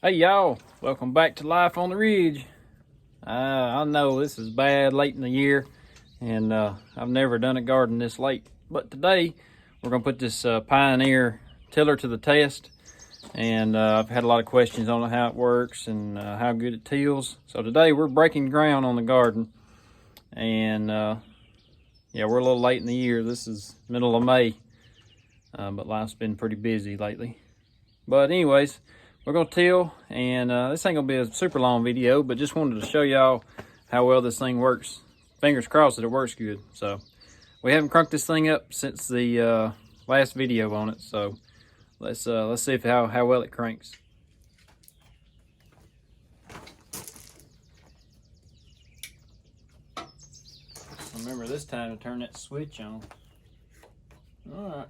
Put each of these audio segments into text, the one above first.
Hey y'all, welcome back to Life on the Ridge. I know this is bad late in the year, and I've never done a garden this late. But today we're gonna put this Pioneer tiller to the test, and I've had a lot of questions on how it works and how good it tills. So today we're breaking ground on the garden, and yeah, we're a little late in the year. This is middle of May, but life's been pretty busy lately. But anyways, we're gonna till, and this ain't gonna be a super long video, but just wanted to show y'all how well this thing works. Fingers crossed that it works good. So we haven't crunked this thing up since the last video on it, so let's see if how well it cranks. Remember this time to turn that switch on. All right.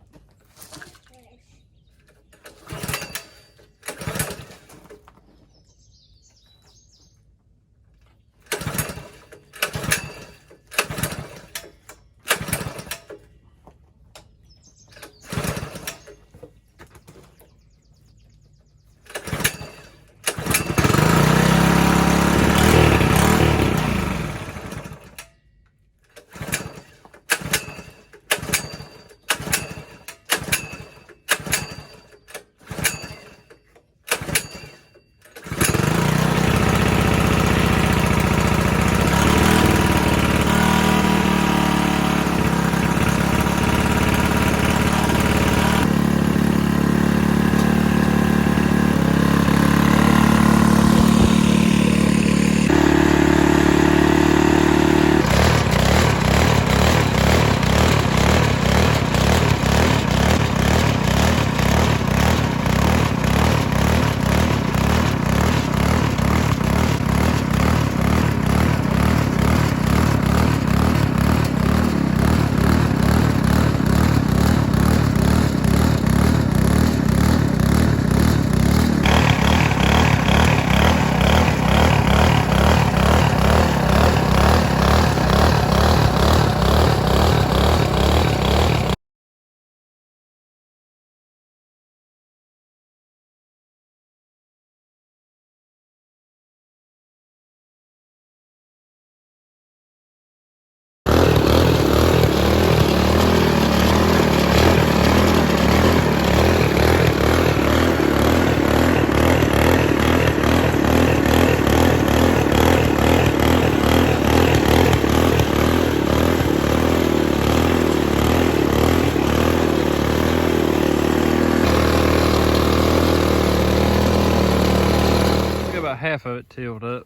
About half of it tilled up,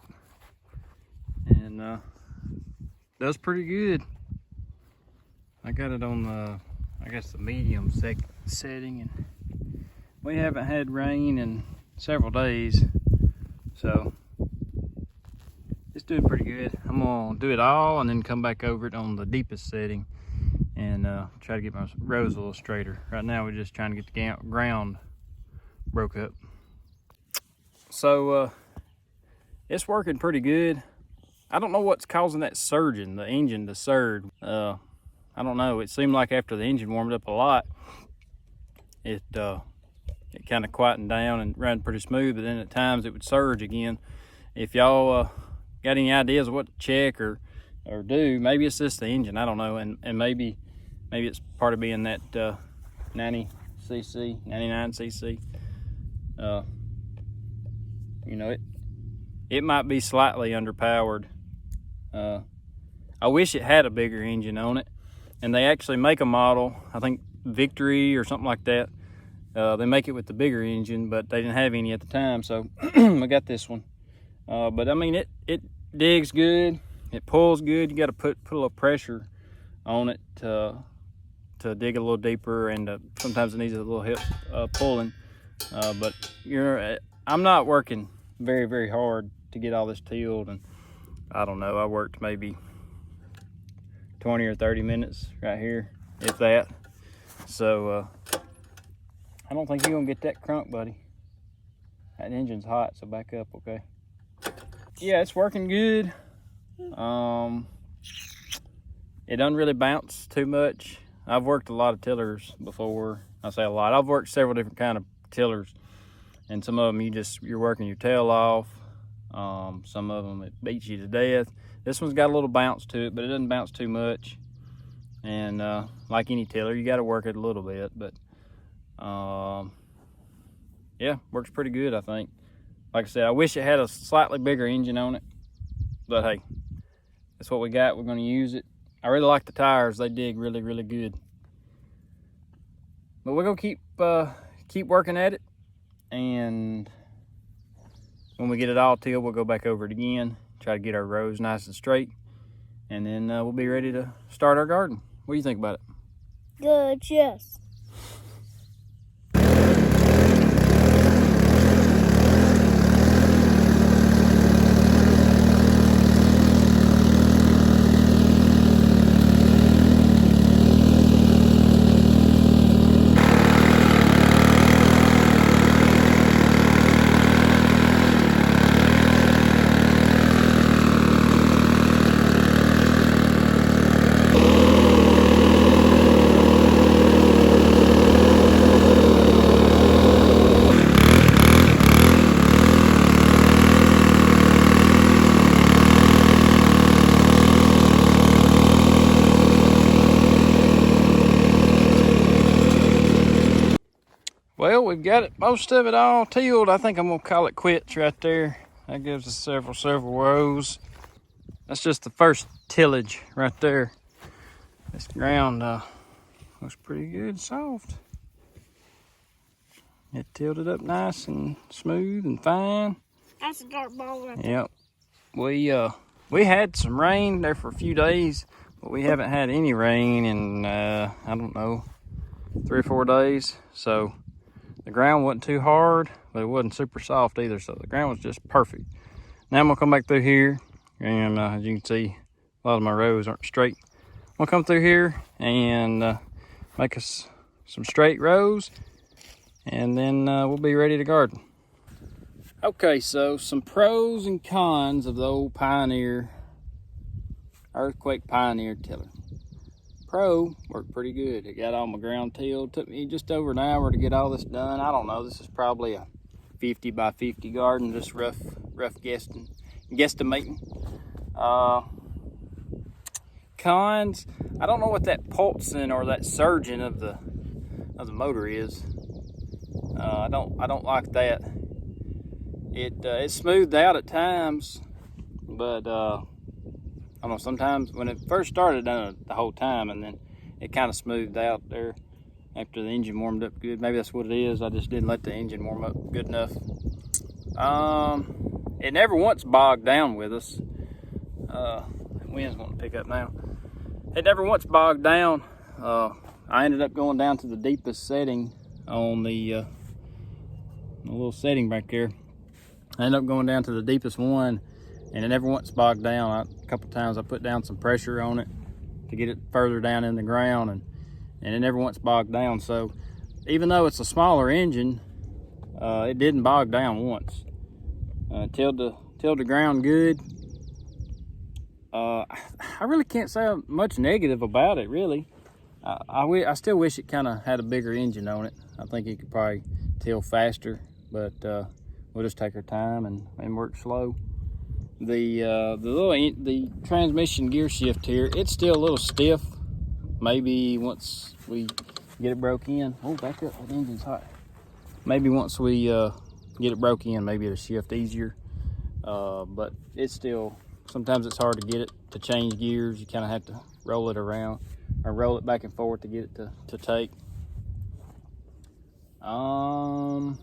and does pretty good. I got it on the, I guess, the medium setting, and we haven't had rain in several days, so it's doing pretty good. I'm gonna do it all and then come back over it on the deepest setting and try to get my rows a little straighter. Right now we're just trying to get the ground broke up. So it's working pretty good. I don't know what's causing that surging, the engine to surge. I don't know. It seemed like after the engine warmed up a lot, it kind of quietened down and ran pretty smooth, but then at times it would surge again. If y'all got any ideas of what to check or do, maybe it's just the engine, I don't know, and maybe it's part of being that 90cc, 99cc. You know, it might be slightly underpowered. I wish it had a bigger engine on it, and they actually make a model, I think Victory or something like that. They make it with the bigger engine, but they didn't have any at the time, so I got this one. But I mean, it digs good, it pulls good. You got to put a little pressure on it to dig a little deeper, and sometimes it needs a little help pulling. But I'm not working very, very hard to get all this tilled, and I don't know, I worked maybe 20 or 30 minutes right here, if that. So I don't think you're gonna get that crunk, buddy. That engine's hot, so back up, okay? Yeah, it's working good. It doesn't really bounce too much. I've worked a lot of tillers before. I say a lot. I've worked several different kind of tillers, and some of them you're working your tail off. Some of them it beats you to death. This one's got a little bounce to it, but it doesn't bounce too much. And like any tiller, you got to work it a little bit, but yeah, works pretty good, I think. Like I said, I wish it had a slightly bigger engine on it, but hey, that's what we got. We're going to use it. I really like the tires. They dig really, really good. But we're going to keep working at it, and when we get it all tilled, we'll go back over it again, try to get our rows nice and straight, and then we'll be ready to start our garden. What do you think about it? Good, yes. Well, we've got it, most of it all tilled. I think I'm gonna call it quits right there. That gives us several rows. That's just the first tillage right there. This ground looks pretty good, soft. It tilled it up nice and smooth and fine. That's a dark ball right there. Yep. We had some rain there for a few days, but we haven't had any rain in I don't know, 3 or 4 days. So the ground wasn't too hard, but it wasn't super soft either. So the ground was just perfect. Now I'm gonna come back through here, and as you can see, a lot of my rows aren't straight. I'm gonna come through here and make us some straight rows, and then we'll be ready to garden. Okay, so some pros and cons of the old Pioneer, Earthquake Pioneer tiller. Pro worked pretty good. It got all my ground tilled. Took me just over an hour to get all this done. I don't know, this is probably a 50 by 50 garden, just rough guesstimating. Cons, I don't know what that pulsing or that surging of the motor is. I don't like that. It smoothed out at times, but I don't know, sometimes when it first started, it done it the whole time, and then it kind of smoothed out there after the engine warmed up good. Maybe that's what it is. I just didn't let the engine warm up good enough. It never once bogged down with us. The wind's wanting to pick up now. It never once bogged down. I ended up going down to the deepest setting on the little setting back there. I ended up going down to the deepest one, and it never once bogged down. A couple times I put down some pressure on it to get it further down in the ground, and it never once bogged down. So even though it's a smaller engine, it didn't bog down once. Tilled the ground good. I really can't say much negative about it, really. I still wish it kind of had a bigger engine on it. I think it could probably till faster, but we'll just take our time and work slow. The transmission gear shift here, it's still a little stiff. Maybe once we get it broke in, oh, back up, the engine's hot. Maybe once we get it broke in, maybe it'll shift easier. But it's still, sometimes it's hard to get it to change gears. You kind of have to roll it around or roll it back and forth to get it to take. Love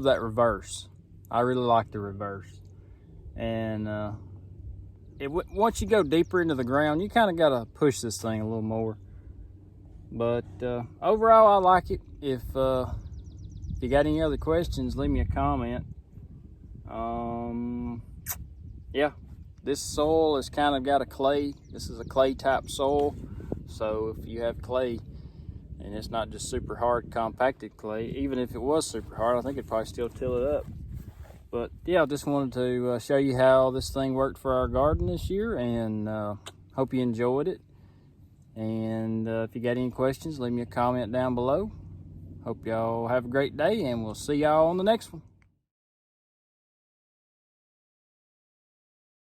that reverse. I really like the reverse. And once you go deeper into the ground, you kind of got to push this thing a little more. But overall, I like it. If you got any other questions, leave me a comment. Yeah, this soil has kind of got a clay. This is a clay type soil. So if you have clay, and it's not just super hard compacted clay, even if it was super hard, I think it'd probably still till it up. But yeah, I just wanted to show you how this thing worked for our garden this year, and hope you enjoyed it. And if you got any questions, leave me a comment down below. Hope y'all have a great day, and we'll see y'all on the next one.